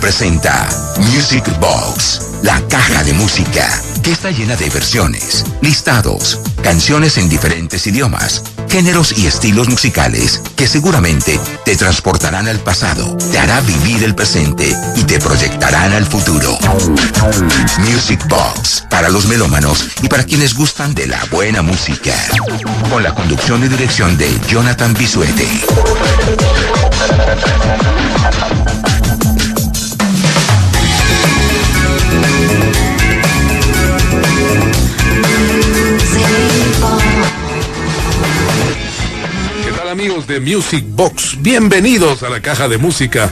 presenta Music Box, la caja de música, que está llena de versiones, listados, canciones en diferentes idiomas, géneros y estilos musicales que seguramente te transportarán al pasado, te hará vivir el presente y te proyectarán al futuro. Music Box, para los melómanos y para quienes gustan de la buena música. Con la conducción y dirección de Jonathan Bisuete. ¿Qué tal, amigos de Music Box? Bienvenidos a la caja de música.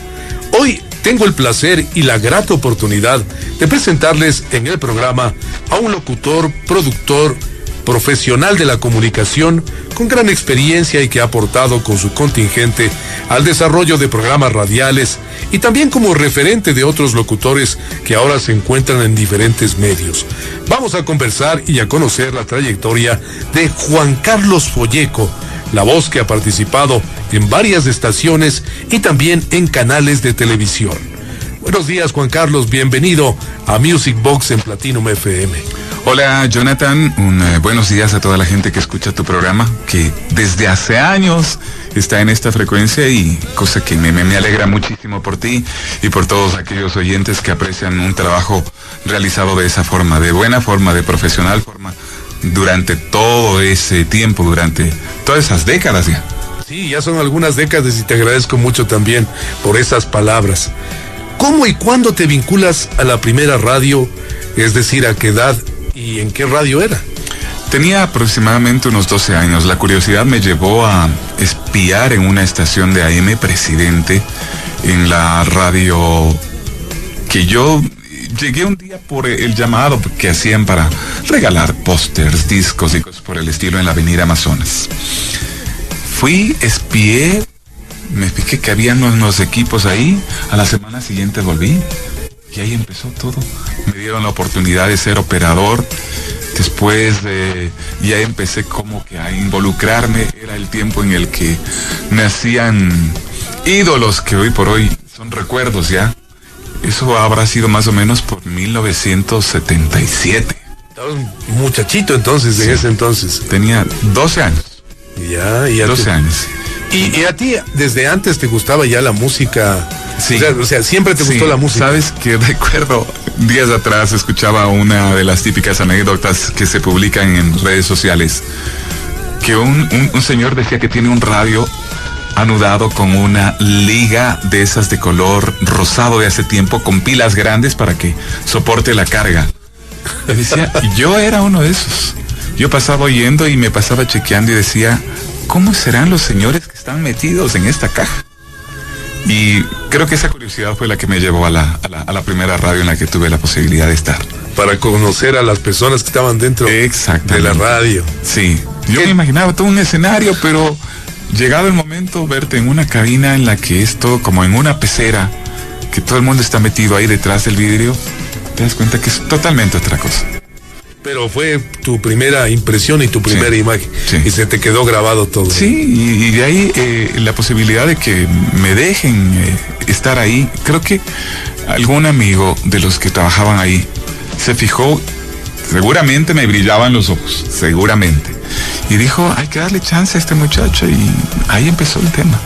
Hoy tengo el placer y la grata oportunidad de presentarles en el programa a un locutor, productor, profesional de la comunicación con gran experiencia y que ha aportado con su contingente al desarrollo de programas radiales y también como referente de otros locutores que ahora se encuentran en diferentes medios. Vamos a conversar y a conocer la trayectoria de Juan Carlos Folleco, la voz que ha participado en varias estaciones y también en canales de televisión. Buenos días, Juan Carlos, bienvenido a Music Box en Platinum FM. Hola, Jonathan, buenos días a toda la gente que escucha tu programa, que desde hace años está en esta frecuencia y cosa que me alegra muchísimo por ti y por todos aquellos oyentes que aprecian un trabajo realizado de esa forma, de buena forma, de profesional forma, durante todo ese tiempo, durante todas esas décadas ya. Sí, ya son algunas décadas y te agradezco mucho también por esas palabras. ¿Cómo y cuándo te vinculas a la primera radio? Es decir, ¿a qué edad y en qué radio era? Tenía aproximadamente unos 12 años. La curiosidad me llevó a espiar en una estación de AM Presidente, en la radio que yo llegué un día por el llamado que hacían para regalar pósters, discos y cosas por el estilo en la avenida Amazonas. Fui, espié, me fijé que habían unos equipos ahí. A la semana siguiente volví y ahí empezó todo. Me dieron la oportunidad de ser operador. Después ya empecé como que a involucrarme. Era el tiempo en el que me hacían ídolos que hoy por hoy son recuerdos ya. Eso habrá sido más o menos por 1977. Estaba un muchachito entonces, en ese entonces. Tenía 12 años. Ya 12 años. ¿Y a ti desde antes te gustaba ya la música? Sí. O sea, siempre te gustó la música. Sabes que recuerdo días atrás escuchaba una de las típicas anécdotas que se publican en redes sociales, que un señor decía que tiene un radio anudado con una liga de esas de color rosado de hace tiempo, con pilas grandes para que soporte la carga. Y decía, yo era uno de esos. Yo pasaba oyendo y me pasaba chequeando y decía, ¿cómo serán los señores que están metidos en esta caja? Y creo que esa curiosidad fue la que me llevó a la primera radio en la que tuve la posibilidad de estar. Para conocer a las personas que estaban dentro de la radio. Sí, yo me imaginaba todo un escenario, pero llegado el momento, verte en una cabina en la que es todo como en una pecera, que todo el mundo está metido ahí detrás del vidrio, te das cuenta que es totalmente otra cosa. Pero fue tu primera impresión y tu primera imagen. Sí. Y se te quedó grabado todo. Sí, y de ahí la posibilidad de que me dejen estar ahí. Creo que algún amigo de los que trabajaban ahí se fijó, seguramente me brillaban los ojos, seguramente. Y dijo, hay que darle chance a este muchacho, y ahí empezó el tema.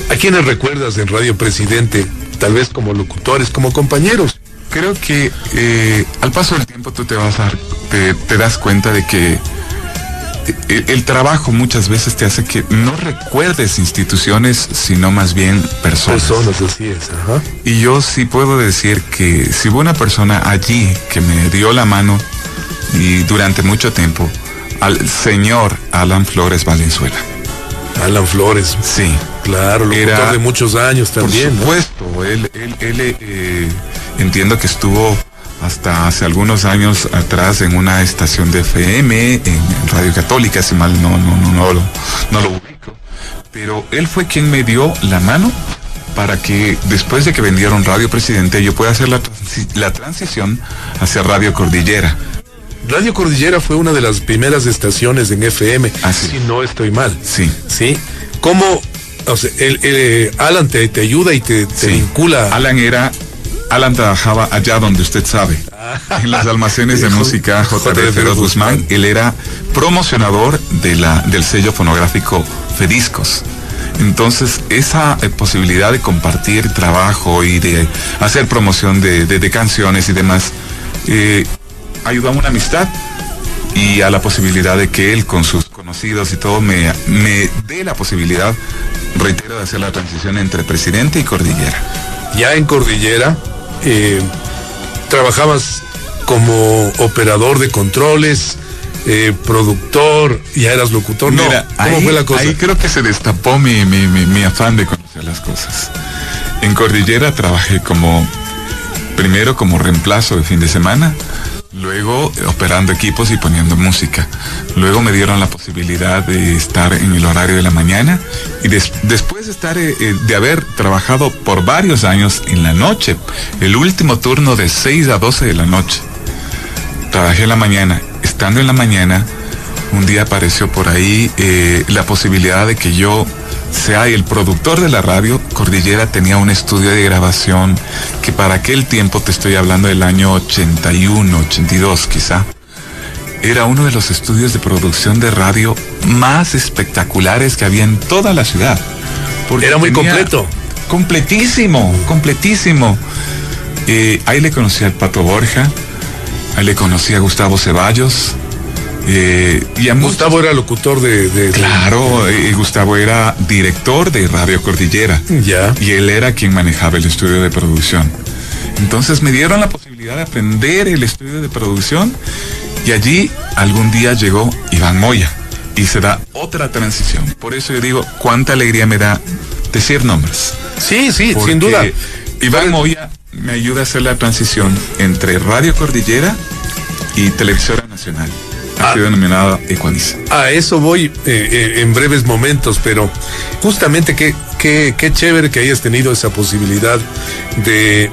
¿A quiénes recuerdas en Radio Presidente? Tal vez como locutores, como compañeros. Creo que al paso del tiempo tú te das cuenta de que el trabajo muchas veces te hace que no recuerdes instituciones, sino más bien personas. Personas, así es. Ajá. Y yo sí puedo decir que si hubo una persona allí que me dio la mano y durante mucho tiempo, al señor Alan Flores Valenzuela. Alan Flores. Sí. Claro, locutor de muchos años también. Por supuesto, ¿no? Él entiendo que estuvo hasta hace algunos años atrás en una estación de FM, en Radio Católica, si mal no lo ubico. Pero él fue quien me dio la mano para que después de que vendieron Radio Presidente yo pueda hacer la transición hacia Radio Cordillera. Radio Cordillera fue una de las primeras estaciones en FM, si no estoy mal. Sí. ¿Sí? ¿Cómo? O sea, Alan te ayuda y te vincula. Alan era Alan trabajaba allá donde usted sabe, en los almacenes de música J.D. Feroz Guzmán. Él era promocionador del sello fonográfico Fediscos. Entonces, esa posibilidad de compartir trabajo y de hacer promoción de canciones y demás, ayudó a una amistad y a la posibilidad de que él, con sus conocidos y todo, me dé la posibilidad, reitero, de hacer la transición entre Presidente y Cordillera. Ya en Cordillera, trabajabas como operador de controles, productor, ya eras locutor. Mira, no, ¿cómo fue la cosa? Ahí creo que se destapó mi afán de conocer las cosas. En Cordillera trabajé primero como reemplazo de fin de semana, luego operando equipos y poniendo música. Luego me dieron la posibilidad de estar en el horario de la mañana y después de haber trabajado por varios años en la noche, el último turno de 6 a 12 de la noche. Trabajé en la mañana. Estando en la mañana, un día apareció por ahí la posibilidad de que yo sea el productor de la radio. Cordillera tenía un estudio de grabación que para aquel tiempo, te estoy hablando del año 81, 82 quizá, era uno de los estudios de producción de radio más espectaculares que había en toda la ciudad. Era muy completo. Completísimo. Ahí le conocí al Pato Borja, ahí le conocí a Gustavo Ceballos. Gustavo era locutor Claro, Gustavo era director de Radio Cordillera. Ya. Y él era quien manejaba el estudio de producción. Entonces me dieron la posibilidad de aprender el estudio de producción y allí algún día llegó Iván Moya y se da otra transición. Por eso yo digo, cuánta alegría me da decir nombres. Sí, sin duda. Iván Moya me ayuda a hacer la transición entre Radio Cordillera y Televisora Nacional. Ha sido denominada Ecuavisa. A eso voy en breves momentos, pero justamente qué chévere que hayas tenido esa posibilidad de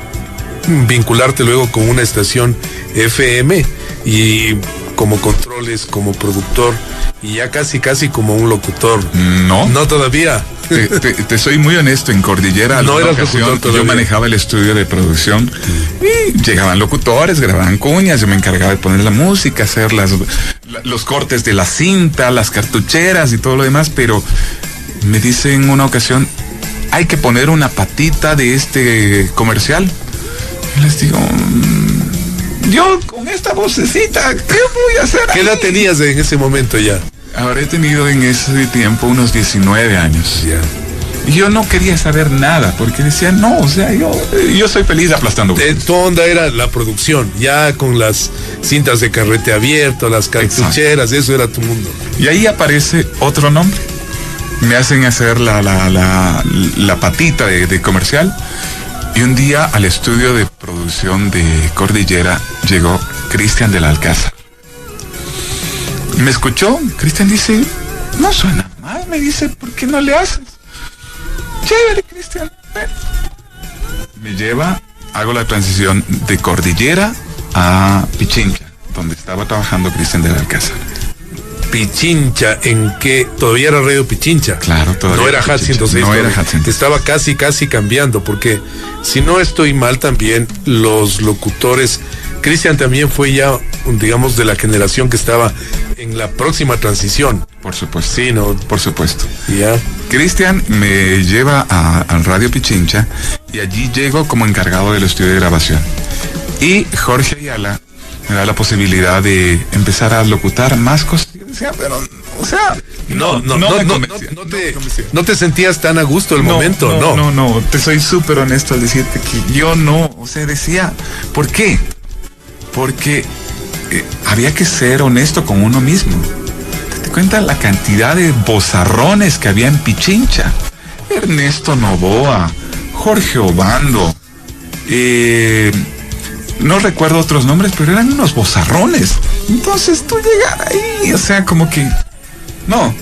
vincularte luego con una estación FM y como controles, como productor y ya casi como un locutor. No todavía. Te soy muy honesto, en Cordillera no eras ocasión yo manejaba el estudio de producción y llegaban locutores, grababan cuñas, yo me encargaba de poner la música, hacer los cortes de la cinta, las cartucheras y todo lo demás, pero me dice en una ocasión, hay que poner una patita de este comercial. Y les digo, yo con esta vocecita, ¿qué voy a hacer? ¿Qué edad tenías en ese momento ya? Habré tenido en ese tiempo unos 19 años. Yeah. Y yo no quería saber nada, porque decía, no, o sea, yo soy feliz aplastando. Tu onda era la producción, ya con las cintas de carrete abierto, las cartucheras. Exacto. Eso era tu mundo. Y ahí aparece otro nombre. Me hacen hacer la patita de comercial. Y un día al estudio de producción de Cordillera llegó Cristian del Alcázar. Me escuchó, Cristian dice, no suena mal, me dice, ¿por qué no le haces? Chévere, Cristian. Me lleva, hago la transición de Cordillera a Pichincha, donde estaba trabajando Cristian del Alcázar. Pichincha, ¿en qué? Todavía era Radio Pichincha. Claro, todavía. No era Hat 106. No era Hat 106. Estaba casi cambiando, porque si no estoy mal también, los locutores, Cristian también fue ya, digamos, de la generación que estaba en la próxima transición. Por supuesto. Sí, ¿no? Por supuesto. Ya. Cristian me lleva al Radio Pichincha y allí llego como encargado del estudio de grabación. Y Jorge Ayala me da la posibilidad de empezar a locutar más cosas. Yo decía, pero, o sea, no te sentías tan a gusto el momento, ¿no? No, te soy súper honesto al decirte que yo no, o sea, decía, ¿por qué? Porque había que ser honesto con uno mismo. ¿Te cuenta la cantidad de bozarrones que había en Pichincha? Ernesto Novoa, Jorge Obando, no recuerdo otros nombres, pero eran unos bozarrones. Entonces tú llegar ahí, o sea, como que no.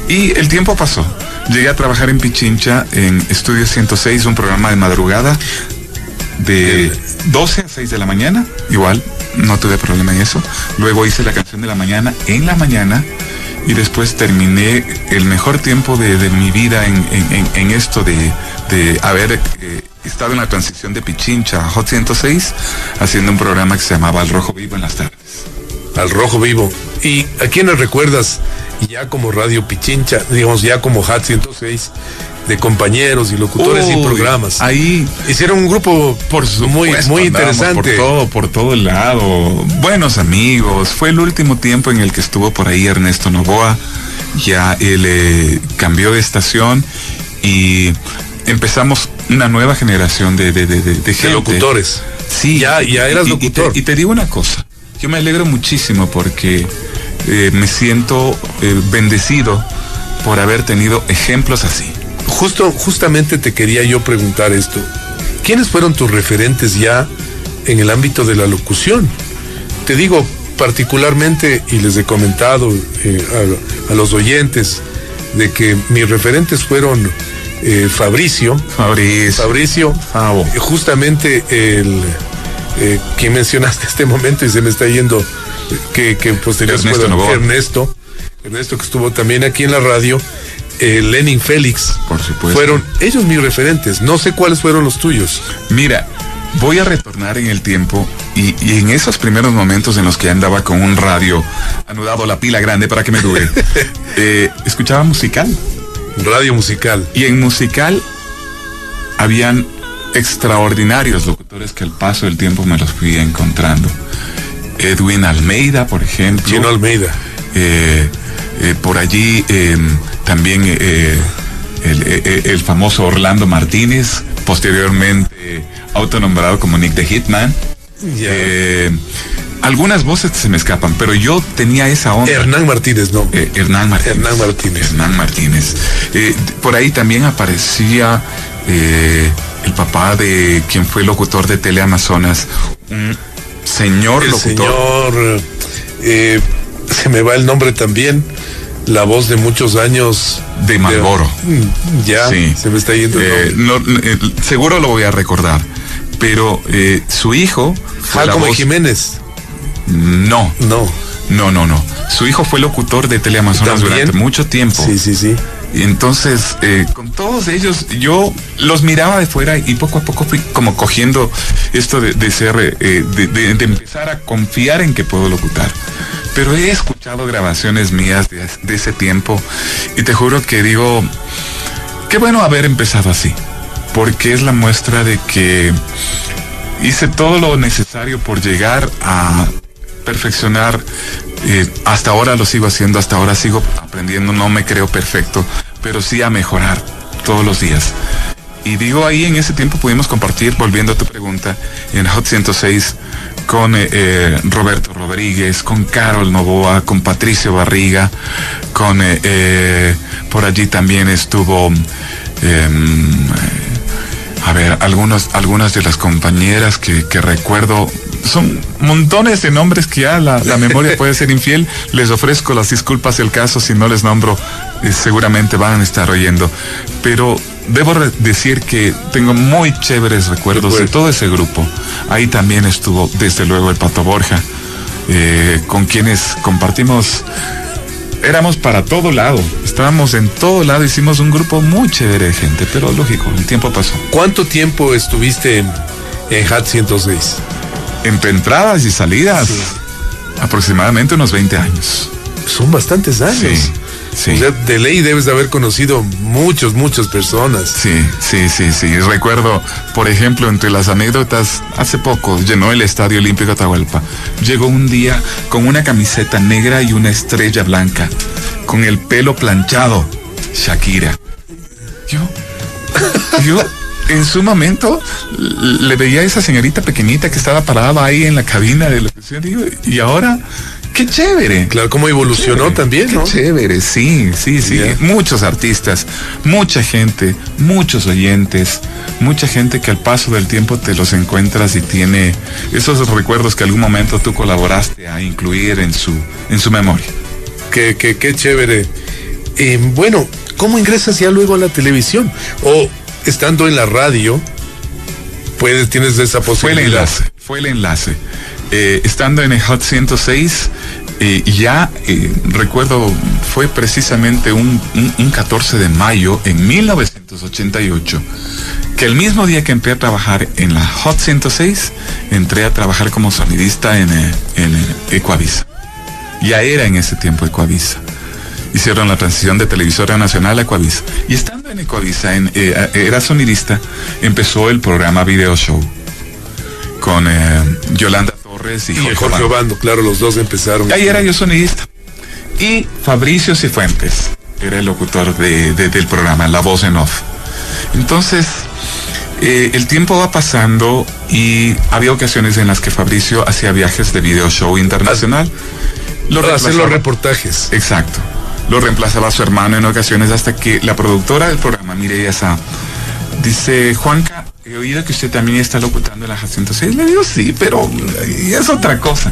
Y el tiempo pasó. Llegué a trabajar en Pichincha en Estudio 106, un programa de madrugada de 12 a 6 de la mañana. Igual, no tuve problema en eso. Luego hice la canción de la mañana en la mañana y después terminé el mejor tiempo de mi vida en esto de haber estado en la transición de Pichincha a Hot 106, haciendo un programa que se llamaba Al Rojo Vivo en las tardes. Al Rojo Vivo. ¿Y a quiénes recuerdas ya como Radio Pichincha, digamos ya como Hot 106, de compañeros y locutores y programas? Ahí hicieron un grupo muy interesante. Por todo el lado. Buenos amigos. Fue el último tiempo en el que estuvo por ahí Ernesto Novoa. Ya él cambió de estación y empezamos una nueva generación de gente. Locutores. Sí. Ya eras locutor. Y te digo una cosa. Yo me alegro muchísimo porque me siento bendecido por haber tenido ejemplos así. Justamente te quería yo preguntar esto. ¿Quiénes fueron tus referentes ya en el ámbito de la locución? Te digo particularmente, y les he comentado a los oyentes, de que mis referentes fueron Fabricio, justamente el que mencionaste este momento y se me está yendo, que posteriormente Ernesto que estuvo también aquí en la radio, Lenin Félix. Por supuesto. Fueron ellos mis referentes. No sé cuáles fueron los tuyos. Mira, voy a retornar en el tiempo y en esos primeros momentos en los que andaba con un radio anudado la pila grande para que me dure, escuchaba musical. Radio musical. Y en musical habían extraordinarios locutores que al paso del tiempo me los fui encontrando. Edwin Almeida, por ejemplo. Gino Almeida. Por allí también el famoso Orlando Martínez, posteriormente autonombrado como Nick the Hitman. Yeah. Algunas voces se me escapan, pero yo tenía esa onda. Hernán Martínez, no. Hernán Martínez. Por ahí también aparecía el papá de quien fue locutor de Teleamazonas, un señor locutor. Se me va el nombre también, la voz de muchos años. De Marlboro. Sí. Se me está yendo el nombre. Seguro lo voy a recordar, pero su hijo fue Jacome Jiménez. No. Su hijo fue locutor de Teleamazonas durante mucho tiempo. Sí. Y entonces, con todos ellos, yo los miraba de fuera y poco a poco fui como cogiendo esto de ser, de empezar a confiar en que puedo locutar. Pero he escuchado grabaciones mías de ese tiempo y te juro que digo, qué bueno haber empezado así, porque es la muestra de que hice todo lo necesario por llegar a perfeccionar. Hasta ahora lo sigo haciendo, hasta ahora sigo aprendiendo, no me creo perfecto, pero sí a mejorar todos los días. Y digo, ahí en ese tiempo pudimos compartir, volviendo a tu pregunta, en Hot 106 con Roberto Rodríguez, con Carol Novoa, con Patricio Barriga, con por allí también estuvo algunas de las compañeras que recuerdo. Son montones de nombres que ya la memoria puede ser infiel. Les ofrezco las disculpas del caso si no les nombro, seguramente van a estar oyendo. Pero debo decir que tengo muy chéveres recuerdos de todo ese grupo. Ahí también estuvo, desde luego, el Pato Borja, con quienes compartimos. Éramos para todo lado, estábamos en todo lado, hicimos un grupo muy chévere de gente, pero lógico, el tiempo pasó. ¿Cuánto tiempo estuviste en Hot 106? Entre entradas y salidas, aproximadamente unos 20 años. Son bastantes años. Sí. O sea, de ley debes de haber conocido muchas personas. Sí. Recuerdo, por ejemplo, entre las anécdotas, hace poco llenó el Estadio Olímpico Atahualpa. Llegó un día con una camiseta negra y una estrella blanca, con el pelo planchado, Shakira. Yo en su momento le veía a esa señorita pequeñita que estaba parada ahí en la cabina de la televisión, digo, y ahora, qué chévere. Claro, cómo evolucionó también, ¿no? Qué chévere, sí. Yeah. Muchos artistas, mucha gente, muchos oyentes, mucha gente que al paso del tiempo te los encuentras y tiene esos recuerdos que algún momento tú colaboraste a incluir en su memoria. Qué chévere. Bueno, ¿cómo ingresas ya luego a la televisión? O estando en la radio, tienes esa posibilidad. Fue el enlace. Estando en el Hot 106, recuerdo, fue precisamente un 14 de mayo en 1988. que el mismo día que entré a trabajar en la Hot 106, entré a trabajar como sonidista en Ecuavisa. Ya era en ese tiempo Ecuavisa. Hicieron la transición de Televisora Nacional a Ecuavisa. Y estando en Ecuavisa, era sonidista, empezó el programa Video Show con Yolanda Torres y Jorge Obando. Claro, los dos empezaron. Ahí era yo sonidista. Y Fabricio Cifuentes era el locutor del programa, la voz en off. Entonces, el tiempo va pasando y había ocasiones en las que Fabricio hacía viajes de video show internacional. Para hacer los reportajes. Exacto. Lo reemplazaba su hermano en ocasiones, hasta que la productora del programa, Mireia Sá, dice: Juanca, he oído que usted también está locutando en la Hot 106. Le digo: sí, pero es otra cosa.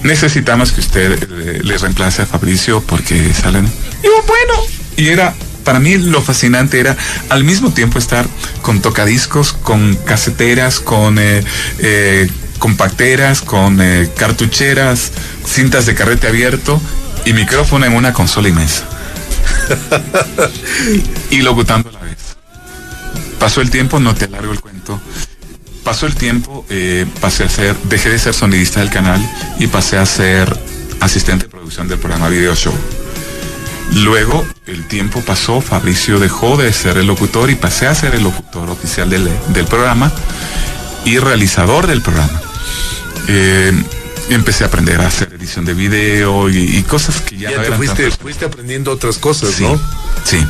Necesitamos que usted le reemplace a Fabricio porque salen. Y yo, bueno. Y era, para mí lo fascinante era al mismo tiempo estar con tocadiscos, con caseteras, con compacteras, con cartucheras, cintas de carrete abierto y micrófono en una consola inmensa. Y locutando a la vez. Pasó el tiempo, no te alargo el cuento. Pasó el tiempo, dejé de ser sonidista del canal y pasé a ser asistente de producción del programa Video Show. Luego el tiempo pasó, Fabricio dejó de ser el locutor y pasé a ser el locutor oficial del programa y realizador del programa. Empecé a aprender a hacer edición de video y cosas que ya no eran fuiste aprendiendo otras cosas, sí, ¿no? Sí.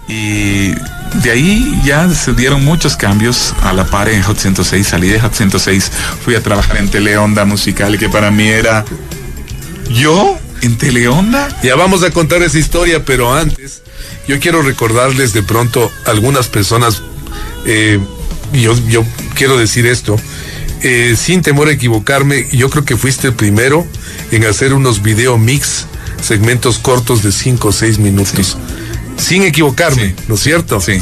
Y de ahí ya se dieron muchos cambios a la par en Hot 106. Salí de Hot 106, fui a trabajar en Teleonda Musical, que para mí era... ¿Yo? ¿En Teleonda? Ya vamos a contar esa historia, pero antes yo quiero recordarles de pronto algunas personas, yo quiero decir esto, sin temor a equivocarme, yo creo que fuiste el primero en hacer unos video mix, segmentos cortos de 5 o 6 minutos. Sí. Sin equivocarme, sí. ¿No es cierto? Sí.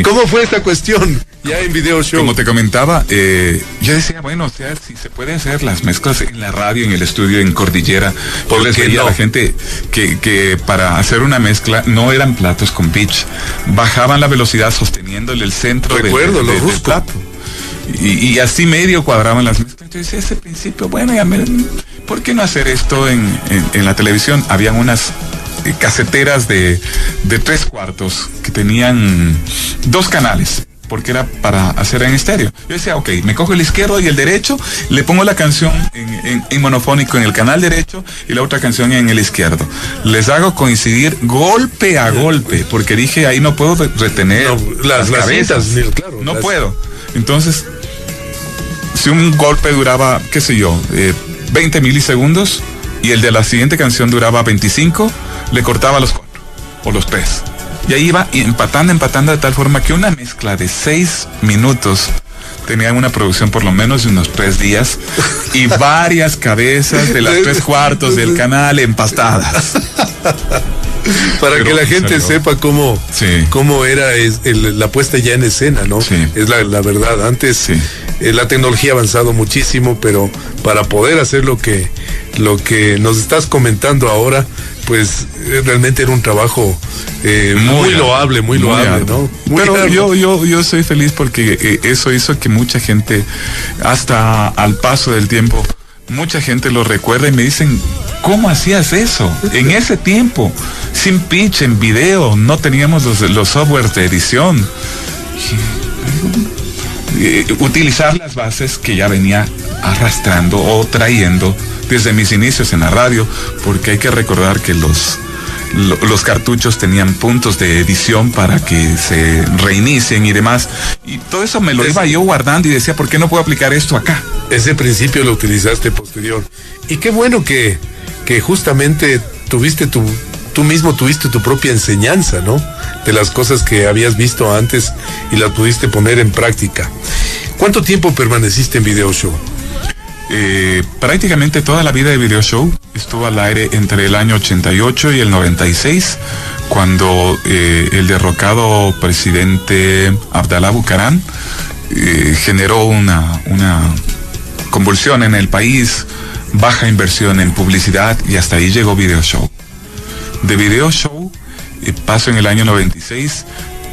¿Cómo fue esta cuestión ya en Video Show? Como te comentaba, yo decía, bueno, o sea, si se puede hacer las mezclas en la radio, en el estudio, en Cordillera. Yo les decía a la gente que para hacer una mezcla no eran platos con pitch, bajaban la velocidad sosteniéndole el centro del plato. Y así medio cuadraban las mezclas. Entonces ese principio, bueno, ¿por qué no hacer esto en la televisión? Habían unas caseteras de 3/4 que tenían 2 canales, porque era para hacer en estéreo. Yo decía, ok, me cojo el izquierdo y el derecho, le pongo la canción en monofónico en el canal derecho y la otra canción en el izquierdo. Les hago coincidir golpe a golpe, porque dije, ahí no puedo retener las cabezas. Claro, no puedo. Entonces, si un golpe duraba, qué sé yo, 20 milisegundos y el de la siguiente canción duraba 25, le cortaba los 4 o los 3. Y ahí iba empatando de tal forma que una mezcla de 6 minutos tenía una producción por lo menos de unos 3 días y varias cabezas de las 3/4 del canal empastadas. Para que la gente sepa cómo era la puesta ya en escena, ¿no? Sí. Es la verdad. Antes la tecnología ha avanzado muchísimo, pero para poder hacer lo que nos estás comentando ahora, pues realmente era un trabajo muy loable, ¿no? Pero yo soy feliz porque eso hizo que mucha gente, hasta al paso del tiempo, mucha gente lo recuerda y me dicen, ¿cómo hacías eso? En ese tiempo, sin pitch, en video, no teníamos los softwares de edición. Utilizar las bases que ya venía arrastrando o trayendo desde mis inicios en la radio, porque hay que recordar que los cartuchos tenían puntos de edición para que se reinicien y demás, y todo eso me lo iba yo guardando y decía, ¿por qué no puedo aplicar esto acá? Ese principio lo utilizaste posterior, y qué bueno que justamente tú mismo tuviste tu propia enseñanza, ¿no? De las cosas que habías visto antes y las pudiste poner en práctica. ¿Cuánto tiempo permaneciste en Video Show? Prácticamente toda la vida de Video Show. Estuvo al aire entre el año 88 y el 96, cuando el derrocado presidente Abdalá Bucaram generó una convulsión en el país, baja inversión en publicidad, y hasta ahí llegó Video Show. De Video Show paso en el año 96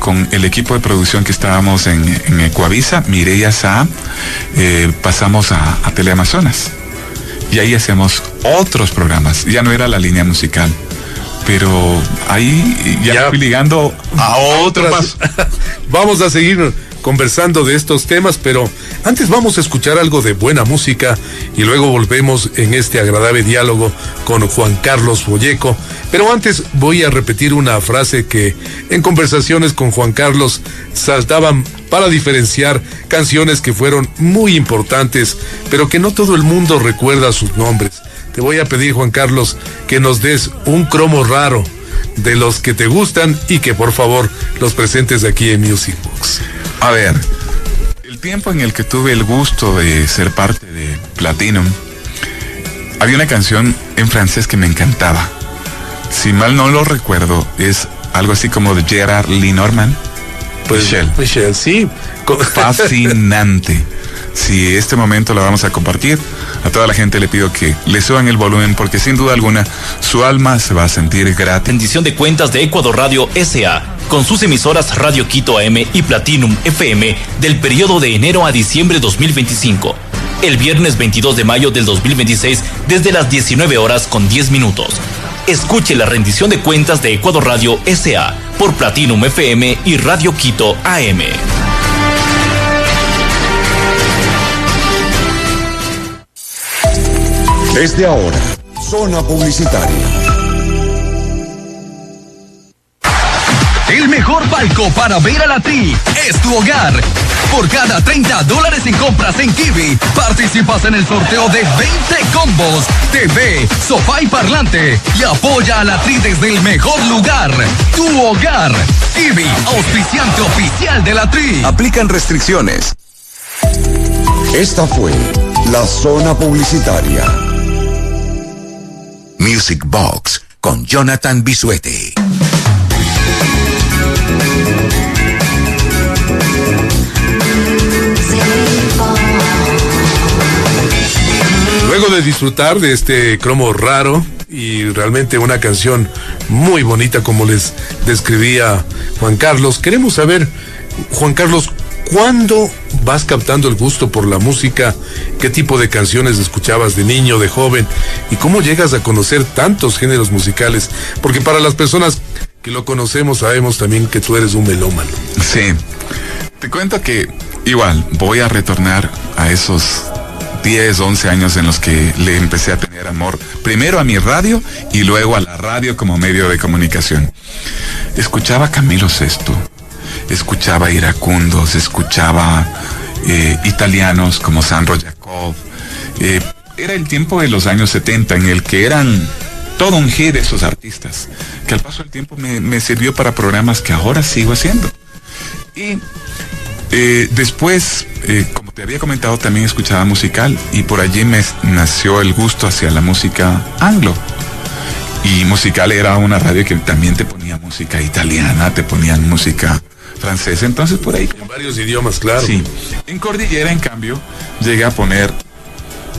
con el equipo de producción que estábamos en Ecuavisa, Mireya Saa, pasamos a Teleamazonas. Y ahí hacíamos otros programas. Ya no era la línea musical, pero ahí ya fui ligando a otras. Vamos a seguir conversando de estos temas, pero antes vamos a escuchar algo de buena música y luego volvemos en este agradable diálogo con Juan Carlos Folleco. Pero antes voy a repetir una frase que en conversaciones con Juan Carlos saltaban para diferenciar canciones que fueron muy importantes, pero que no todo el mundo recuerda sus nombres. Te voy a pedir, Juan Carlos, que nos des un cromo raro de los que te gustan y que por favor los presentes aquí en Music Box. A ver, el tiempo en el que tuve el gusto de ser parte de Platinum, había una canción en francés que me encantaba. Si mal no lo recuerdo, es algo así como de Gerard Lenormand. Pues, Michelle, sí. Fascinante. Si este momento lo vamos a compartir, a toda la gente le pido que le suban el volumen, porque sin duda alguna su alma se va a sentir grata. Rendición de cuentas de Ecuador Radio S.A. con sus emisoras Radio Quito AM y Platinum FM del periodo de enero a diciembre 2025. El viernes 22 de mayo del 2026 desde las 19 horas con 10 minutos. Escuche la rendición de cuentas de Ecuador Radio S.A. por Platinum FM y Radio Quito AM. Desde ahora, zona publicitaria. El mejor palco para ver a la Tri es tu hogar. Por cada $30 en compras en Kiwi, participas en el sorteo de 20 combos, TV, sofá y parlante. Y apoya a la Tri desde el mejor lugar, tu hogar. Kiwi, auspiciante oficial de la Tri. Aplican restricciones. Esta fue la zona publicitaria. Music Box con Jonathan Bisuete. Luego de disfrutar de este cromo raro y realmente una canción muy bonita como les describía Juan Carlos, queremos saber, Juan Carlos, ¿cuándo vas captando el gusto por la música? ¿Qué tipo de canciones escuchabas de niño, de joven? ¿Y cómo llegas a conocer tantos géneros musicales? Porque para las personas que lo conocemos sabemos también que tú eres un melómano. Sí, te cuento que igual voy a retornar a esos 10, 11 años en los que le empecé a tener amor, primero a mi radio y luego a la radio como medio de comunicación. Escuchaba Camilo Sesto, escuchaba iracundos, escuchaba italianos como Sandro Jacob. Era el tiempo de los años 70 en el que eran todo un hit de esos artistas, que al paso del tiempo me sirvió para programas que ahora sigo haciendo. Y después, como te había comentado, también escuchaba musical y por allí me nació el gusto hacia la música anglo. Y musical era una radio que también te ponía música italiana, te ponían música francesa, entonces por ahí. En varios idiomas, claro. Sí. En Cordillera, en cambio, llegué a poner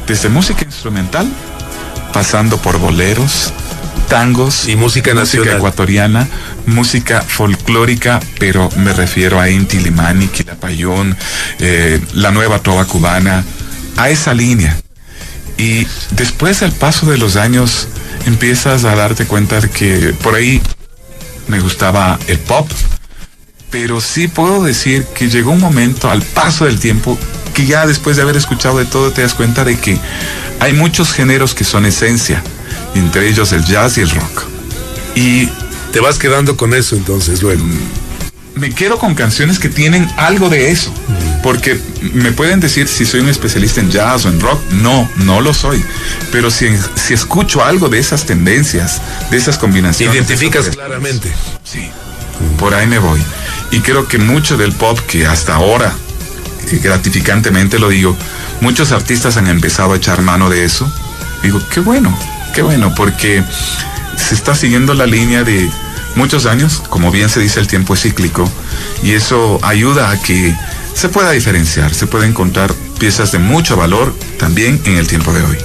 desde música instrumental, pasando por boleros, tangos y música nacional, ecuatoriana, música folclórica, pero me refiero a Inti Limani, Quilapayún, la nueva trova cubana, a esa línea. Y después, al paso de los años, empiezas a darte cuenta de que por ahí me gustaba el pop, pero sí puedo decir que llegó un momento al paso del tiempo que ya después de haber escuchado de todo te das cuenta de que hay muchos géneros que son esencia, entre ellos el jazz y el rock. Y te vas quedando con eso entonces luego. Me quedo con canciones que tienen algo de eso, porque me pueden decir si soy un especialista en jazz o en rock. No lo soy, pero si escucho algo de esas tendencias, de esas combinaciones, identificas claramente. Sí, por ahí me voy. Y creo que mucho del pop que hasta ahora, gratificantemente lo digo, muchos artistas han empezado a echar mano de eso. Digo, qué bueno, porque se está siguiendo la línea de muchos años. Como bien se dice, el tiempo es cíclico y eso ayuda a que se pueda diferenciar, se pueda encontrar piezas de mucho valor también en el tiempo de hoy.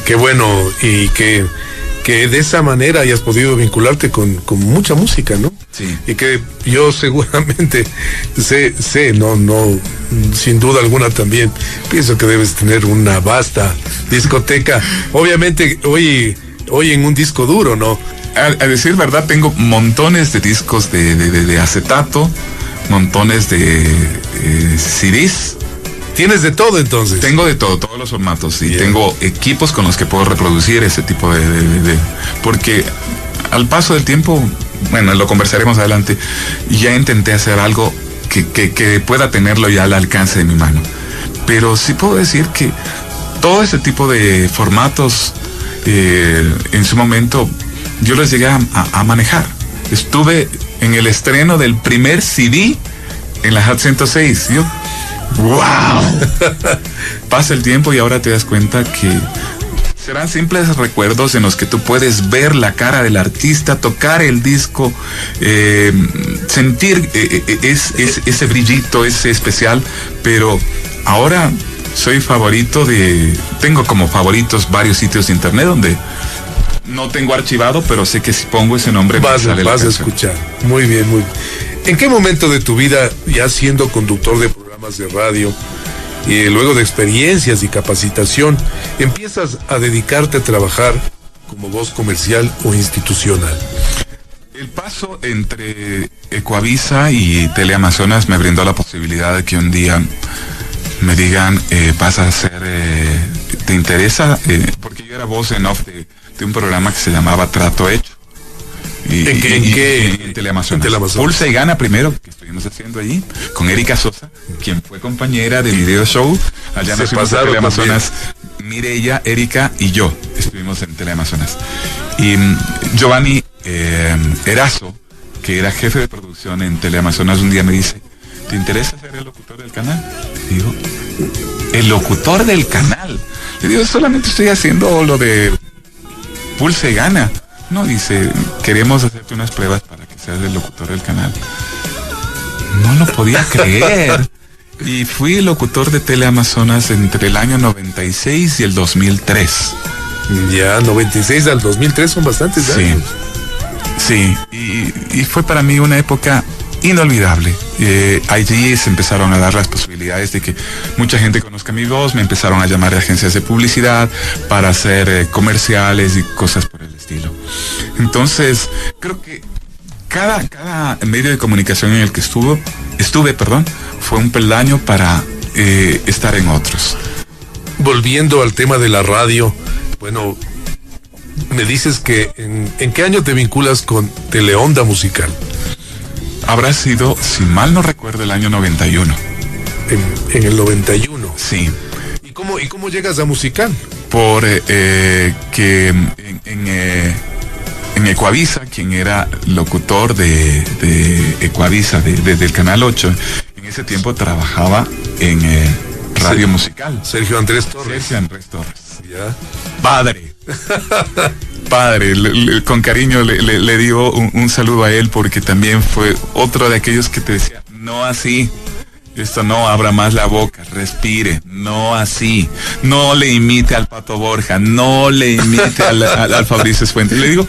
Qué bueno y qué que de esa manera hayas podido vincularte con mucha música, ¿no? Sí. Y que yo seguramente sé, no, sin duda alguna también, pienso que debes tener una vasta discoteca. Obviamente, hoy en un disco duro, ¿no? A decir verdad, tengo montones de discos de acetato, montones de CDs. ¿Tienes de todo entonces? Tengo de todo, todos los formatos. Y tengo equipos con los que puedo reproducir ese tipo de... Porque al paso del tiempo, bueno, lo conversaremos adelante, ya intenté hacer algo que pueda tenerlo ya al alcance de mi mano. Pero sí puedo decir que todo ese tipo de formatos, en su momento, yo los llegué a manejar. Estuve en el estreno del primer CD en la Hot 106. Yo, ¡wow! Pasa el tiempo y ahora te das cuenta que serán simples recuerdos en los que tú puedes ver la cara del artista, tocar el disco, sentir ese brillito, ese especial, pero ahora soy favorito tengo como favoritos varios sitios de internet donde no tengo archivado, pero sé que si pongo ese nombre vas a escuchar. Muy bien. ¿En qué momento de tu vida, ya siendo conductor de programas de radio, y luego de experiencias y capacitación, empiezas a dedicarte a trabajar como voz comercial o institucional? El paso entre Ecuavisa y Teleamazonas me brindó la posibilidad de que un día me digan, vas a hacer, ¿te interesa? Porque yo era voz en off de un programa que se llamaba Trato Hecho. ¿En qué? En Teleamazonas. Pulsa y Gana primero, que estuvimos haciendo allí, con Erika Sosa, quien fue compañera de Video Show. Allá nos fuimos a Teleamazonas. Mireya, Erika y yo estuvimos en Teleamazonas. Y Giovanni Erazo, que era jefe de producción en Teleamazonas, un día me dice, ¿te interesa ser el locutor del canal? Le digo, ¿el locutor del canal? Le digo, solamente estoy haciendo lo de Pulsa y Gana. No, dice, queremos hacerte unas pruebas para que seas el locutor del canal. No lo podía creer. Y fui locutor de Teleamazonas entre el año 96 y el 2003. Ya, 96 al 2003 son bastantes años. Sí, y fue para mí una época inolvidable. Allí se empezaron a dar las posibilidades de que mucha gente conozca mi voz, me empezaron a llamar de agencias de publicidad para hacer comerciales y cosas por el estilo. Entonces, creo que cada medio de comunicación en el que estuve, fue un peldaño para estar en otros. Volviendo al tema de la radio, bueno, me dices que ¿en qué año te vinculas con Teleonda Musical? Habrá sido, si mal no recuerdo, el año 91. En el 91. Sí. ¿Y cómo llegas a Musical? Por que en Ecuavisa, quien era locutor de Ecuavisa, del Canal 8, en ese tiempo trabajaba en Radio Musical. Sergio Andrés Torres. Ya. Padre, con cariño le digo un saludo a él, porque también fue otro de aquellos que te decía, no así, esto no, abra más la boca, respire, no así, no le imite al Pato Borja, no le imite al Fabricio Fuentes. Le digo,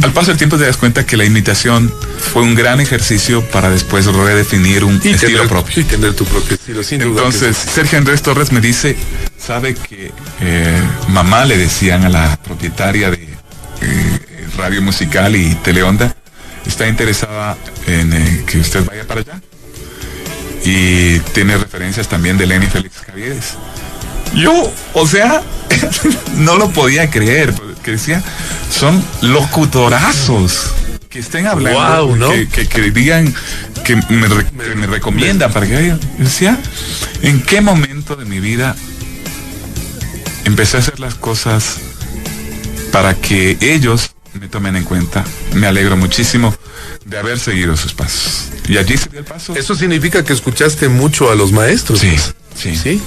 al paso del tiempo te das cuenta que la imitación fue un gran ejercicio para después redefinir un estilo propio. Y tener tu propio estilo, sin duda. Entonces, Sergio Andrés Torres me dice, sabe que mamá, le decían a la propietaria de Radio Musical y Teleonda, está interesada en que usted vaya para allá. Y tiene referencias también de Lenny Félix Caviedes. Yo, o sea, no lo podía creer, porque decía, son locutorazos que estén hablando, wow, ¿no? que digan que me recomiendan para que vaya. Yo decía, ¿en qué momento de mi vida empecé a hacer las cosas para que ellos me tomen en cuenta? Me alegro muchísimo de haber seguido sus pasos. Y allí se dio el paso. Eso significa que escuchaste mucho a los maestros. Sí.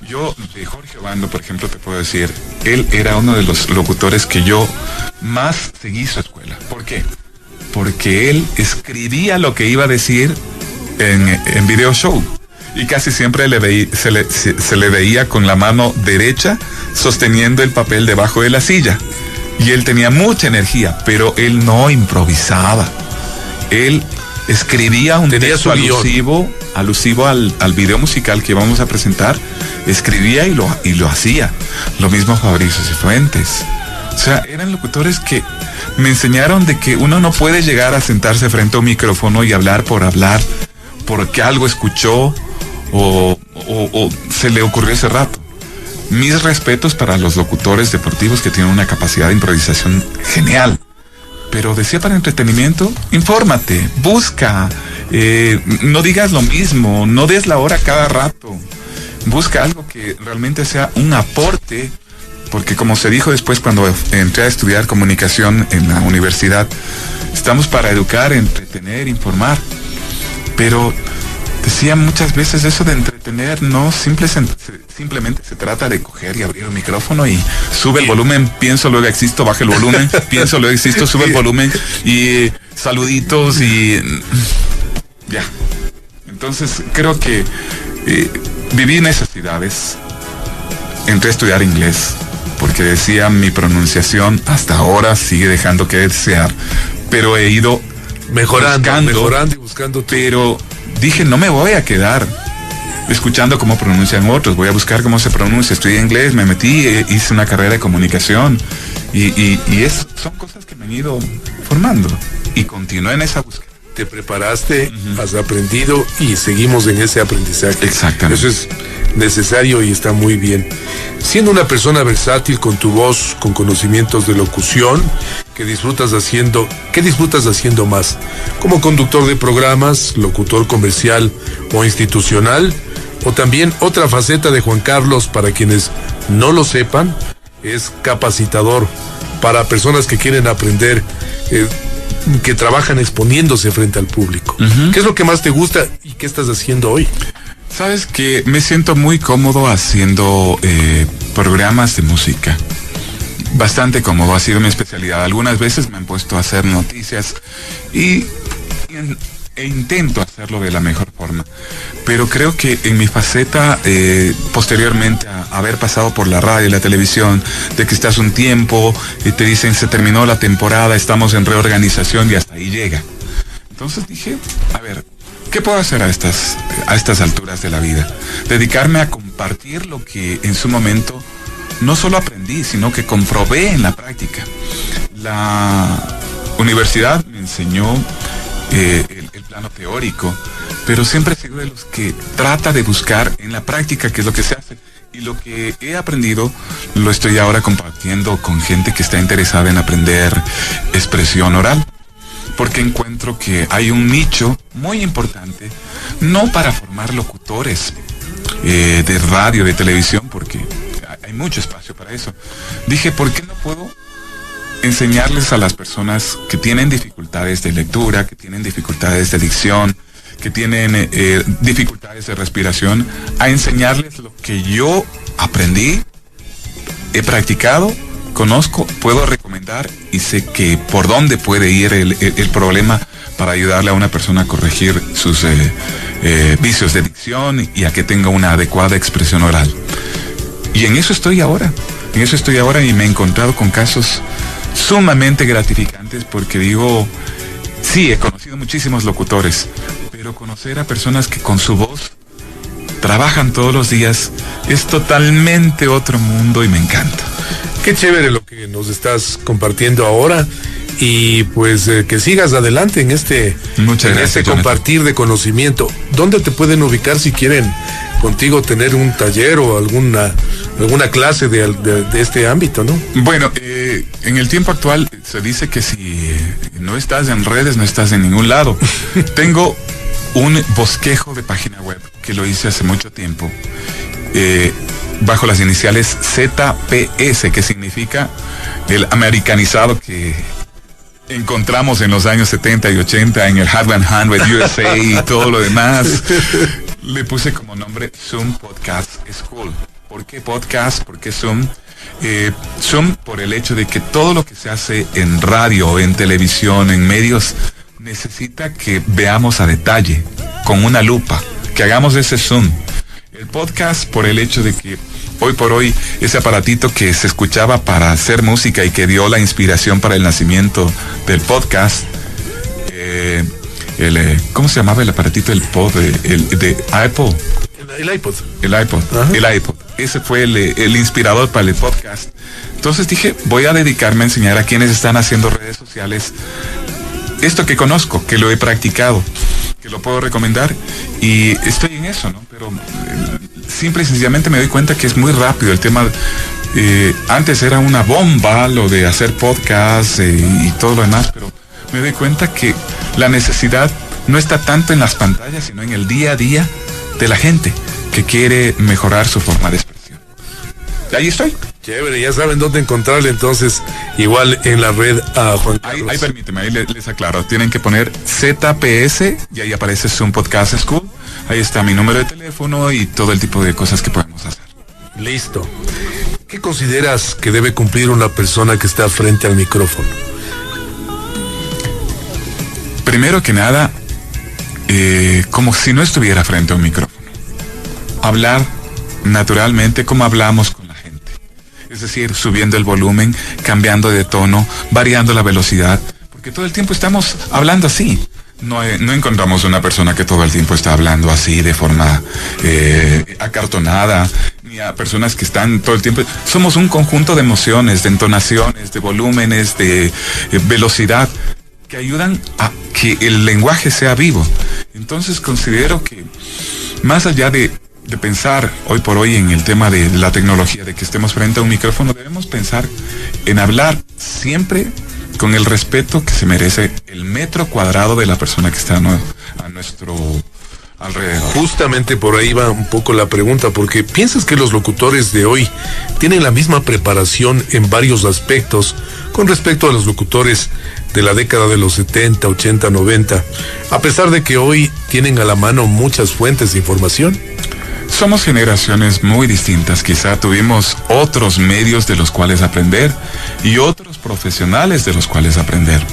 Yo, de Jorge Obando, por ejemplo, te puedo decir, él era uno de los locutores que yo más seguí su escuela. ¿Por qué? Porque él escribía lo que iba a decir en video show. Y casi siempre se le veía con la mano derecha sosteniendo el papel debajo de la silla. Y él tenía mucha energía, pero él no improvisaba. Él escribía un texto alusivo al video musical que íbamos a presentar. Escribía y lo hacía. Lo mismo Fabricio Cifuentes. O sea, eran locutores que me enseñaron de que uno no puede llegar a sentarse frente a un micrófono y hablar, porque algo escuchó o se le ocurrió ese rato. Mis respetos para los locutores deportivos que tienen una capacidad de improvisación genial. Pero decía, para entretenimiento, infórmate, busca, no digas lo mismo, no des la hora cada rato. Busca algo que realmente sea un aporte, porque como se dijo después cuando entré a estudiar comunicación en la universidad, estamos para educar, entretener, informar. Pero decía muchas veces, eso de entretener no simplemente se trata de coger y abrir el micrófono y sube el volumen, pienso, luego existo, baja el volumen, pienso, luego existo, sube el volumen y saluditos y ya. Entonces creo que viví necesidades, entré a estudiar inglés, porque decía mi pronunciación hasta ahora sigue dejando que desear, pero he ido mejorando y buscando. Pero dije, no me voy a quedar escuchando cómo pronuncian otros, voy a buscar cómo se pronuncia. Estudié inglés, me metí, hice una carrera de comunicación y son cosas que me han ido formando y continué en esa búsqueda. Te preparaste, has aprendido y seguimos en ese aprendizaje. Exactamente. Eso es necesario y está muy bien. Siendo una persona versátil con tu voz, con conocimientos de locución, ¿qué disfrutas haciendo más? ¿Como conductor de programas, locutor comercial o institucional? O también otra faceta de Juan Carlos, para quienes no lo sepan, es capacitador para personas que quieren aprender, que trabajan exponiéndose frente al público. ¿Qué es lo que más te gusta y qué estás haciendo hoy? Sabes que me siento muy cómodo haciendo programas de música. Bastante cómodo, ha sido mi especialidad. Algunas veces me han puesto a hacer noticias e intento hacerlo de la mejor forma. Pero creo que en mi faceta, posteriormente a haber pasado por la radio y la televisión, de que estás un tiempo y te dicen se terminó la temporada, estamos en reorganización y hasta ahí llega. Entonces dije, a ver, ¿qué puedo hacer a estas alturas de la vida? Dedicarme a compartir lo que en su momento no solo aprendí, sino que comprobé en la práctica. La universidad me enseñó el plano teórico, pero siempre he sido de los que trata de buscar en la práctica qué es lo que se hace. Y lo que he aprendido lo estoy ahora compartiendo con gente que está interesada en aprender expresión oral. Porque encuentro que hay un nicho muy importante, no para formar locutores de radio, de televisión, porque hay mucho espacio para eso. Dije, ¿por qué no puedo enseñarles a las personas que tienen dificultades de lectura, que tienen dificultades de dicción, que tienen dificultades de respiración, a enseñarles lo que yo aprendí, he practicado, conozco, puedo recomendar y sé que por dónde puede ir el problema para ayudarle a una persona a corregir sus vicios de dicción y a que tenga una adecuada expresión oral. Y en eso estoy ahora y me he encontrado con casos sumamente gratificantes, porque digo, sí, he conocido muchísimos locutores, pero conocer a personas que con su voz trabajan todos los días es totalmente otro mundo y me encanta. Qué chévere lo que nos estás compartiendo ahora y pues que sigas adelante en este compartir de conocimiento. ¿Dónde te pueden ubicar si quieren contigo tener un taller o alguna clase de este ámbito, no? Bueno, en el tiempo actual se dice que si no estás en redes no estás en ningún lado. Tengo un bosquejo de página web que lo hice hace mucho tiempo, bajo las iniciales ZPS, que significa el americanizado que encontramos en los años 70 y 80 en el Hot 100 USA y todo lo demás. Le puse como nombre Zoom Podcast School. ¿Por qué podcast? ¿Por qué Zoom? Zoom por el hecho de que todo lo que se hace en radio, en televisión, en medios, necesita que veamos a detalle, con una lupa, que hagamos ese zoom. El podcast por el hecho de que hoy por hoy ese aparatito que se escuchaba para hacer música y que dio la inspiración para el nacimiento del podcast, ¿cómo se llamaba el aparatito del pod? De Apple. El iPod. El iPod. Ajá. El iPod. Ese fue el inspirador para el podcast. Entonces dije, voy a dedicarme a enseñar a quienes están haciendo redes sociales esto que conozco, que lo he practicado, que lo puedo recomendar, y estoy en eso, ¿no? Pero simple y sencillamente me doy cuenta que es muy rápido el tema. Antes era una bomba lo de hacer podcast y todo lo demás, pero me doy cuenta que la necesidad no está tanto en las pantallas, sino en el día a día de la gente que quiere mejorar su forma de expresión. Ahí estoy. Chévere, ya saben dónde encontrarle entonces, igual en la red a Juan Carlos. Ahí permíteme, ahí les aclaro. Tienen que poner ZPS y ahí aparece Zoom Podcast School. Ahí está mi número de teléfono y todo el tipo de cosas que podemos hacer. Listo. ¿Qué consideras que debe cumplir una persona que está frente al micrófono? Primero que nada, como si no estuviera frente a un micrófono. Hablar naturalmente como hablamos con la gente. Es decir, subiendo el volumen, cambiando de tono, variando la velocidad, porque todo el tiempo estamos hablando así. No encontramos una persona que todo el tiempo está hablando así de forma acartonada, ni a personas que están todo el tiempo. Somos un conjunto de emociones, de entonaciones, de volúmenes, de velocidad, que ayudan a que el lenguaje sea vivo. Entonces considero que más allá de pensar hoy por hoy en el tema de la tecnología, de que estemos frente a un micrófono, debemos pensar en hablar siempre con el respeto que se merece el metro cuadrado de la persona que está a nuestro alrededor. Justamente por ahí va un poco la pregunta, porque ¿piensas que los locutores de hoy tienen la misma preparación en varios aspectos con respecto a los locutores de la década de los 70, 80, 90, a pesar de que hoy tienen a la mano muchas fuentes de información? Somos generaciones muy distintas, quizá tuvimos otros medios de los cuales aprender y otros profesionales de los cuales aprender.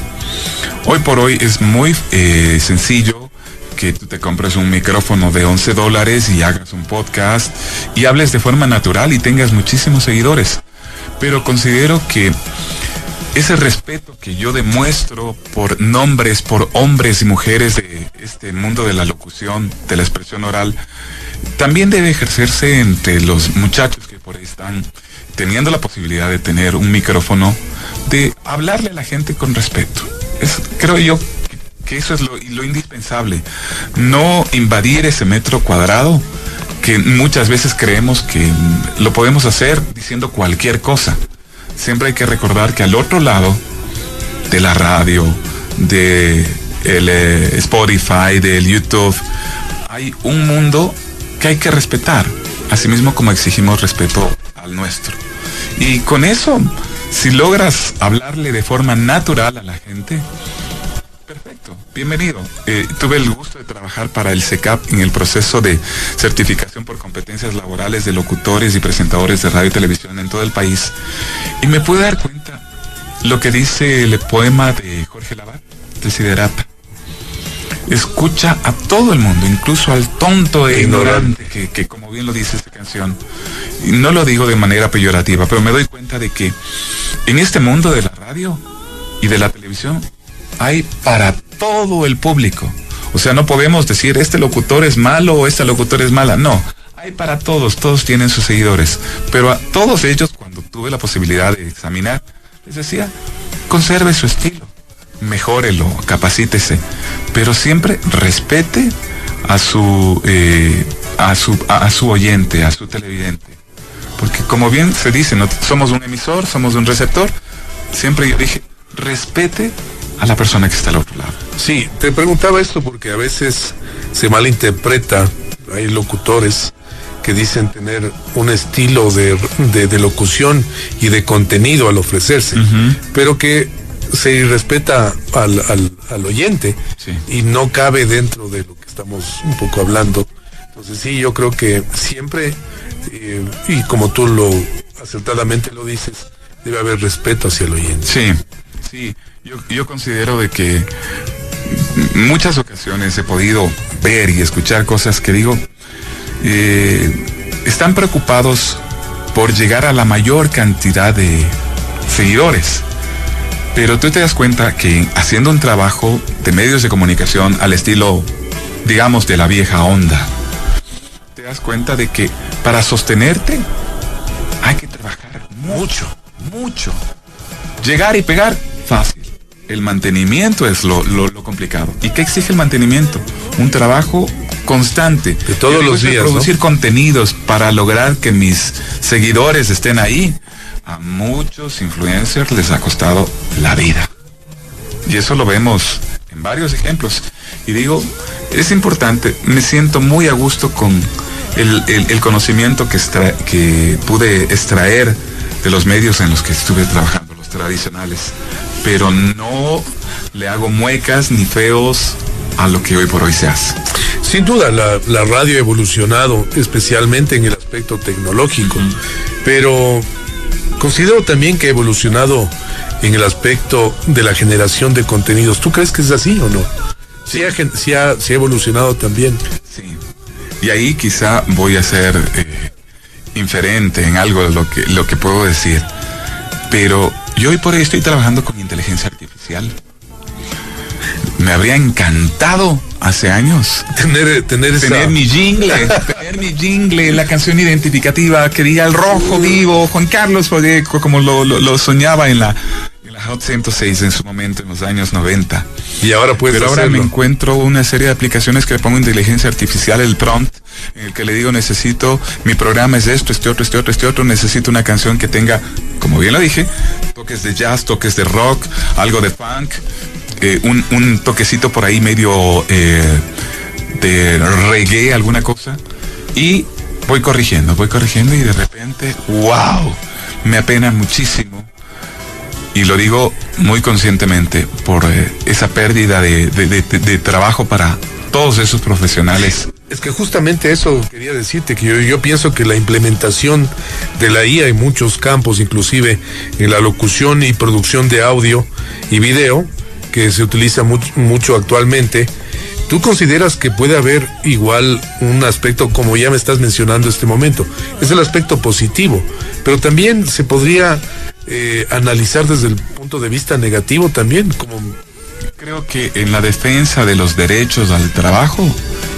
Hoy por hoy es muy sencillo que tú te compres un micrófono de $11 y hagas un podcast y hables de forma natural y tengas muchísimos seguidores. Pero considero que ese respeto que yo demuestro por nombres, por hombres y mujeres de este mundo de la locución, de la expresión oral, también debe ejercerse entre los muchachos que por ahí están teniendo la posibilidad de tener un micrófono, de hablarle a la gente con respeto. Creo yo que eso es lo indispensable. No invadir ese metro cuadrado que muchas veces creemos que lo podemos hacer diciendo cualquier cosa. Siempre hay que recordar que al otro lado de la radio, de el Spotify, del YouTube, hay un mundo que hay que respetar, asimismo como exigimos respeto al nuestro. Y con eso, si logras hablarle de forma natural a la gente, perfecto, bienvenido. Tuve el gusto de trabajar para el CECAP en el proceso de certificación por competencias laborales de locutores y presentadores de radio y televisión en todo el país, y me pude dar cuenta lo que dice el poema de Jorge Lavat, Desiderata. Escucha a todo el mundo, incluso al tonto e ignorante, que como bien lo dice esta canción. Y no lo digo de manera peyorativa, pero me doy cuenta de que en este mundo de la radio y de la televisión hay para todo el público. O sea, no podemos decir este locutor es malo o esta locutora es mala. No, hay para todos tienen sus seguidores. Pero a todos ellos, cuando tuve la posibilidad de examinar, les decía, conserve su estilo, mejórelo, capacítese, pero siempre respete a su oyente, a su televidente. Porque como bien se dice, no somos un emisor, somos un receptor. Siempre yo dije, respete a la persona que está al otro lado. Sí, te preguntaba esto porque a veces se malinterpreta. Hay locutores que dicen tener un estilo de locución y de contenido al ofrecerse, pero que se irrespeta al oyente, sí, y no cabe dentro de lo que estamos un poco hablando. Entonces sí, yo creo que siempre, y como tú lo acertadamente lo dices, debe haber respeto hacia el oyente. Sí, sí, yo considero de que muchas ocasiones he podido ver y escuchar cosas que digo, están preocupados por llegar a la mayor cantidad de seguidores. Pero tú te das cuenta que haciendo un trabajo de medios de comunicación al estilo, digamos, de la vieja onda, te das cuenta de que para sostenerte hay que trabajar mucho. Llegar y pegar, fácil. El mantenimiento es lo complicado. ¿Y qué exige el mantenimiento? Un trabajo constante. De todos los días, producir, ¿no?, contenidos para lograr que mis seguidores estén ahí. A muchos influencers les ha costado la vida. Y eso lo vemos en varios ejemplos. Y digo, es importante, me siento muy a gusto con el conocimiento que pude extraer de los medios en los que estuve trabajando, los tradicionales. Pero no le hago muecas ni feos a lo que hoy por hoy se hace. Sin duda, la radio ha evolucionado, especialmente en el aspecto tecnológico, pero considero también que ha evolucionado en el aspecto de la generación de contenidos. ¿Tú crees que es así o no? Sí ha evolucionado también. Sí. Y ahí quizá voy a ser inferente en algo de lo que puedo decir. Pero yo hoy por hoy estoy trabajando con inteligencia artificial. Me habría encantado hace años tener mi jingle, la canción identificativa que diga el rojo vivo, Juan Carlos Folleco, como lo soñaba en la Hot 106 en su momento, en los años 90. Y ahora Pero ahora me encuentro una serie de aplicaciones que le pongo inteligencia artificial, el prompt, en el que le digo, necesito, mi programa es esto, este otro, necesito una canción que tenga, como bien lo dije, toques de jazz, toques de rock, algo de funk, un toquecito por ahí medio de reggae, alguna cosa, y voy corrigiendo y de repente, wow, me apena muchísimo. Y lo digo muy conscientemente por esa pérdida de trabajo para todos esos profesionales. Es que justamente eso quería decirte, que yo pienso que la implementación de la IA en muchos campos, inclusive en la locución y producción de audio y video, que se utiliza mucho actualmente, ¿tú consideras que puede haber igual un aspecto, como ya me estás mencionando este momento? Es el aspecto positivo, pero también se podría analizar desde el punto de vista negativo también, como... Creo que en la defensa de los derechos al trabajo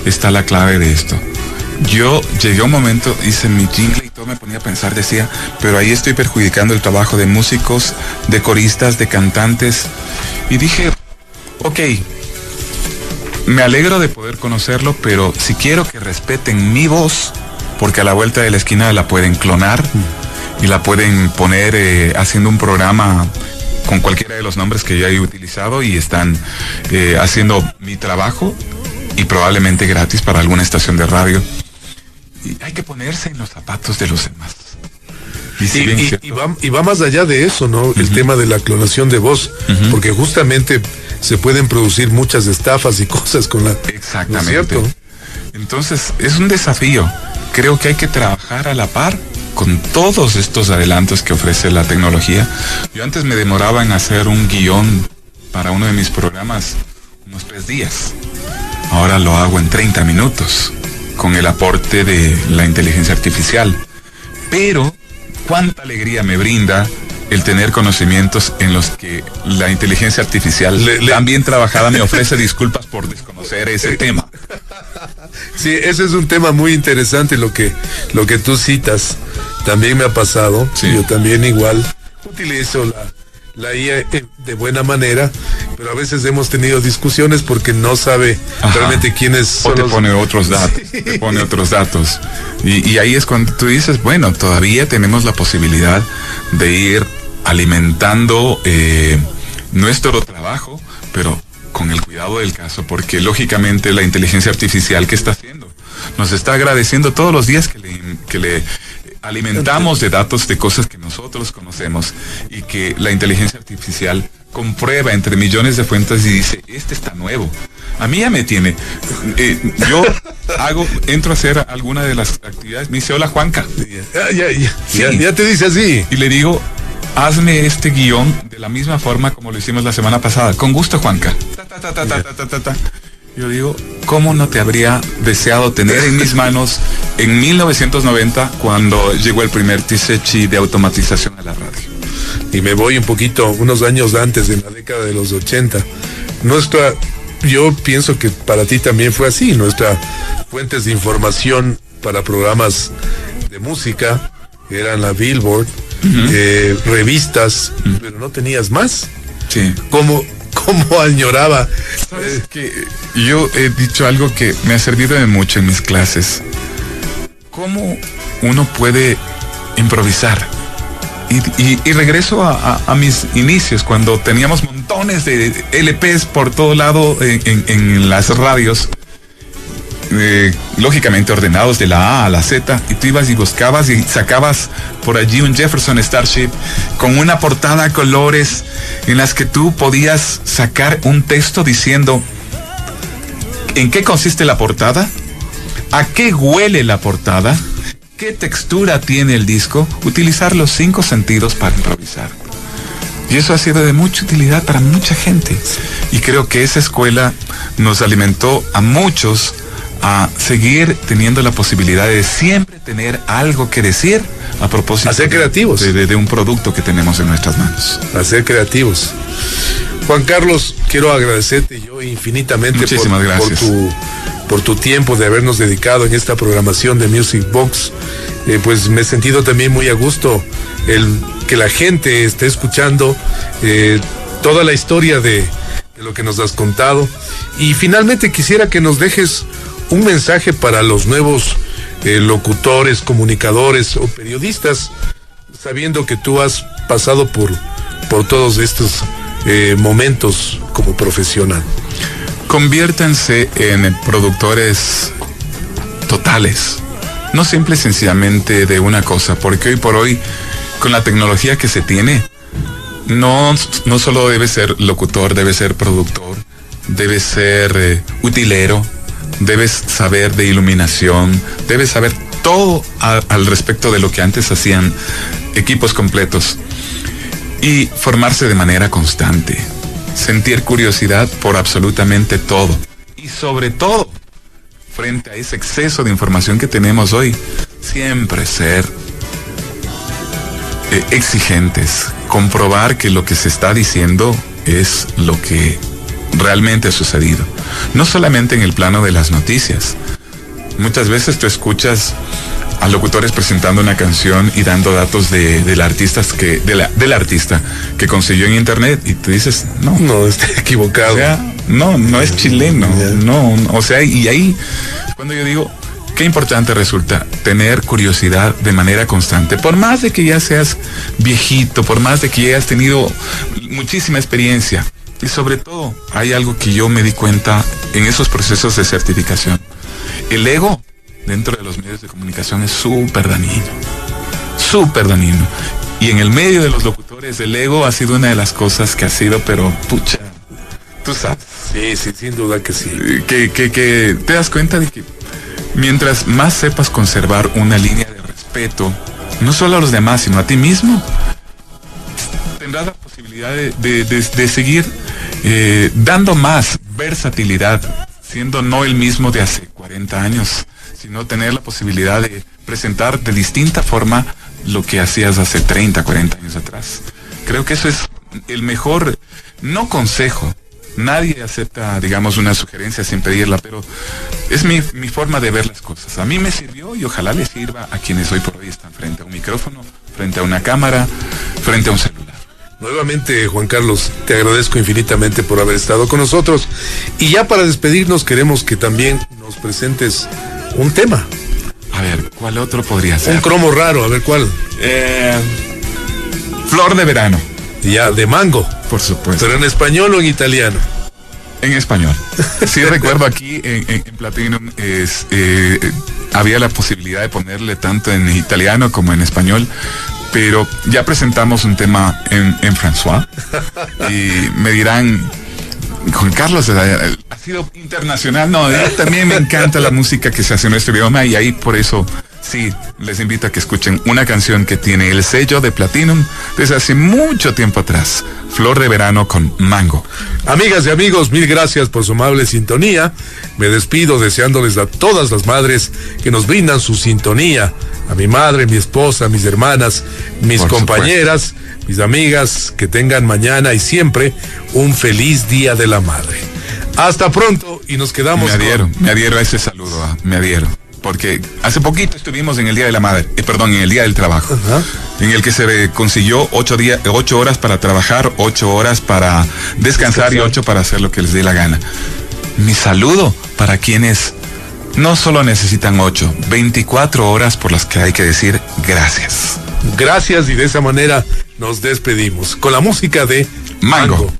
está la clave de esto. Yo llegué a un momento, hice mi jingle y todo me ponía a pensar, decía, pero ahí estoy perjudicando el trabajo de músicos, de coristas, de cantantes. Y dije, ok, me alegro de poder conocerlo, pero si quiero que respeten mi voz, porque a la vuelta de la esquina la pueden clonar y la pueden poner haciendo un programa con cualquiera de los nombres que yo he utilizado y están haciendo mi trabajo y probablemente gratis para alguna estación de radio. Y hay que ponerse en los zapatos de los demás. Y va más allá de eso, ¿no? El tema de la clonación de voz, porque justamente se pueden producir muchas estafas y cosas con la... Exactamente. ¿No es cierto? Entonces, es un desafío. Creo que hay que trabajar a la par con todos estos adelantos que ofrece la tecnología. Yo antes me demoraba en hacer un guión para uno de mis programas unos 3 días. Ahora lo hago en 30 minutos con el aporte de la inteligencia artificial. Pero cuánta alegría me brinda el tener conocimientos en los que la inteligencia artificial tan bien trabajada me ofrece disculpas por desconocer ese tema. Sí, ese es un tema muy interesante lo que tú citas. También me ha pasado. Sí. Yo también igual utilizo la IA de buena manera, pero a veces hemos tenido discusiones porque no sabe realmente quiénes son. O te pone otros datos, sí. Te pone otros datos. Y ahí es cuando tú dices, bueno, todavía tenemos la posibilidad de ir alimentando nuestro trabajo, pero con el cuidado del caso, porque lógicamente la inteligencia artificial, ¿qué está haciendo? Nos está agradeciendo todos los días que le alimentamos de datos de cosas que nosotros conocemos y que la inteligencia artificial comprueba entre millones de fuentes y dice, este está nuevo. A mí ya me tiene. Yo entro a hacer alguna de las actividades, me dice, hola Juanca. Ya te dice así. Y le digo, hazme este guión de la misma forma como lo hicimos la semana pasada. Con gusto, Juanca. Yo digo, ¿cómo no te habría deseado tener en mis manos en 1990 cuando llegó el primer TCH de automatización a la radio? Y me voy un poquito, unos años antes, en la década de los 80. Yo pienso que para ti también fue así. Nuestras fuentes de información para programas de música eran la Billboard, revistas, pero no tenías más. Sí. ¿Cómo añoraba? ¿Sabes que yo he dicho algo que me ha servido de mucho en mis clases? ¿Cómo uno puede improvisar? Y regreso a mis inicios, cuando teníamos montones de LPs por todo lado en las radios, lógicamente ordenados de la A a la Z, y tú ibas y buscabas y sacabas por allí un Jefferson Starship con una portada a colores en las que tú podías sacar un texto diciendo en qué consiste la portada, a qué huele la portada, qué textura tiene el disco, utilizar los 5 sentidos para improvisar. Y eso ha sido de mucha utilidad para mucha gente. Y creo que esa escuela nos alimentó a muchos a seguir teniendo la posibilidad de siempre tener algo que decir a propósito a ser creativos de un producto que tenemos en nuestras manos. A ser creativos. Juan Carlos, quiero agradecerte yo infinitamente por tu tiempo de habernos dedicado en esta programación de Music Box. Pues me he sentido también muy a gusto que la gente esté escuchando toda la historia de lo que nos has contado. Y finalmente quisiera que nos dejes un mensaje para los nuevos locutores, comunicadores o periodistas, sabiendo que tú has pasado por todos estos momentos como profesional. Conviértanse en productores totales, no simple y sencillamente de una cosa, porque hoy por hoy, con la tecnología que se tiene, no solo debe ser locutor, debe ser productor, debe ser utilero, debes saber de iluminación, debes saber todo al respecto de lo que antes hacían equipos completos, y formarse de manera constante, sentir curiosidad por absolutamente todo, y sobre todo, frente a ese exceso de información que tenemos hoy, siempre ser exigentes, comprobar que lo que se está diciendo es lo que realmente ha sucedido. No solamente en el plano de las noticias. Muchas veces tú escuchas a locutores presentando una canción y dando datos del artista que consiguió en internet, y tú dices, no, está equivocado. O sea, no es chileno. No, o sea, y ahí cuando yo digo, qué importante resulta tener curiosidad de manera constante, por más de que ya seas viejito, por más de que ya hayas tenido muchísima experiencia. Y sobre todo, hay algo que yo me di cuenta en esos procesos de certificación. El ego dentro de los medios de comunicación es súper dañino. Y en el medio de los locutores, el ego ha sido una de las cosas que ha sido, pero pucha, tú sabes. Sí, sin duda que sí. Que te das cuenta de que mientras más sepas conservar una línea de respeto, no solo a los demás, sino a ti mismo, tendrás la posibilidad de seguir dando más versatilidad, siendo no el mismo de hace 40 años, sino tener la posibilidad de presentar de distinta forma lo que hacías hace 30, 40 años atrás. Creo que eso es el mejor, no consejo. Nadie acepta, digamos, una sugerencia sin pedirla, pero es mi forma de ver las cosas. A mí me sirvió y ojalá le sirva a quienes hoy por hoy están frente a un micrófono, frente a una cámara, frente a un celular. Nuevamente, Juan Carlos, te agradezco infinitamente por haber estado con nosotros. Y ya para despedirnos, queremos que también nos presentes un tema. A ver, ¿cuál otro podría ser? Un cromo raro, a ver cuál. Flor de verano. Ya, de Mango. Por supuesto. ¿Pero en español o en italiano? En español. Sí, recuerdo aquí en Platinum había la posibilidad de ponerle tanto en italiano como en español, pero ya presentamos un tema en François y me dirán, Juan Carlos ha sido internacional. No, también me encanta la música que se hace en nuestro idioma, y ahí por eso Sí, les invito a que escuchen una canción que tiene el sello de Platinum desde hace mucho tiempo atrás. Flor de Verano con Mango. Amigas y amigos, mil gracias por su amable sintonía. Me despido deseándoles a todas las madres que nos brindan su sintonía. A mi madre, mi esposa, mis hermanas, mis compañeras, mis amigas, que tengan mañana y siempre un feliz Día de la Madre. Hasta pronto y nos quedamos me adhiero a ese saludo, me adhiero. Porque hace poquito estuvimos en el Día de la Madre, en el Día del Trabajo, en el que se consiguió 8 horas para trabajar, 8 horas para descansar y 8 para hacer lo que les dé la gana. Mi saludo para quienes no solo necesitan 8, 24 horas por las que hay que decir gracias. Gracias, y de esa manera nos despedimos con la música de Mango.